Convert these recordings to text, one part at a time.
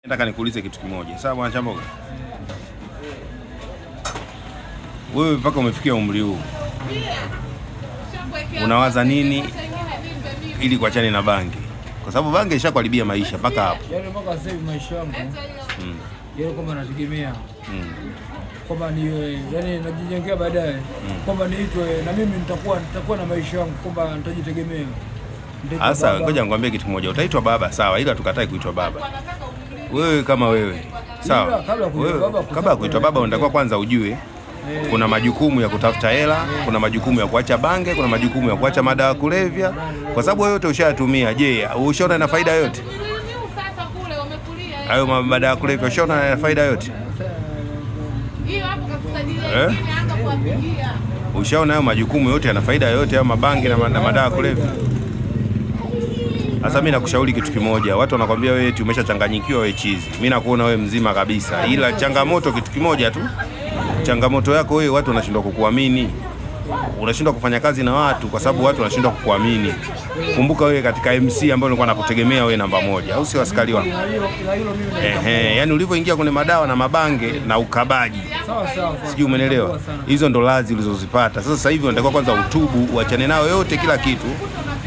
Nataka nikuulize kitu kimoja. Sawa bwana Chamboga? Wewe mpaka umefikia umri huu, unawaza nini ili kuachana na bangi? Kwa sababu bangi ishakuharibia maisha mpaka hapo. Yaani mpaka sasa hivi maisha yangu yaani kwamba nategemea kwamba niwe yaani najijengea baadaye kwamba niitwe na mimi nitakuwa na maisha yangu kwamba nitajitegemea. Sasa ngoja nikwambie kitu kimoja. Utaitwa baba sawa, ila tukatai kuitwa baba. Wewe kama wewe sawa, kabla ya kuitwa baba unatakiwa kwanza ujue kuna majukumu ya kutafuta hela, kuna majukumu ya kuacha bange, kuna majukumu ya kuacha madawa kulevya, kwa sababu yote ushayatumia. Je, ushaona ina faida yote hayo madawa kulevya? Ushaona ina faida yote? Ushaona hayo majukumu yote yana faida yote, hayo mabange na madawa kulevya? Sasa mimi nakushauri kitu kimoja. Watu wanakwambia wewe eti umeshachanganyikiwa, wewe chizi. Mimi nakuona wewe mzima kabisa, ila changamoto kitu kimoja tu. Changamoto yako wewe, watu wanashindwa kukuamini. Unashindwa kufanya kazi na watu kwa sababu watu wanashindwa kukuamini. Kumbuka wewe katika MC ambayo nilikuwa nakutegemea wewe namba moja, au sio askari wangu? Yaani ulivyoingia kwenye madawa na mabange na ukabaji. Sawa. Sijui umeelewa? Hizo ndo lazi ulizozipata. Sasa hivi unatakiwa kwanza utubu, uachane nao yote kila kitu.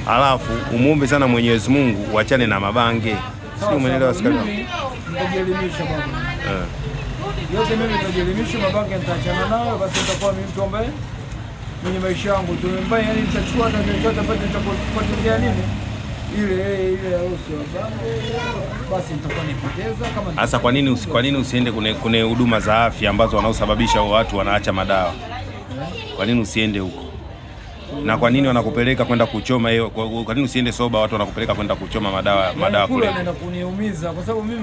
Alafu umuombe sana Mwenyezi Mungu uachane na mabange. Sio, umeelewa askari wangu? Nitajielimisha baba. Yote mimi nitajielimisha, mabange nitaachana nayo, basi nitakuwa mimi mtu ambaye mwenye maisha yangu tu mbaya, yani nitachukua hata chochote ambacho nitakupatia nini ile harusi basi nitakuwa nipoteza kama. Sasa kwa nini usiende kwenye huduma za afya ambazo wanaosababisha watu wanaacha madawa? Kwa nini usiende huko? Na kwa nini wanakupeleka kwenda kuchoma hiyo? Kwa nini usiende soba, watu wanakupeleka kwenda kuchoma madawa kule? Naenda kuniumiza kwa sababu mimi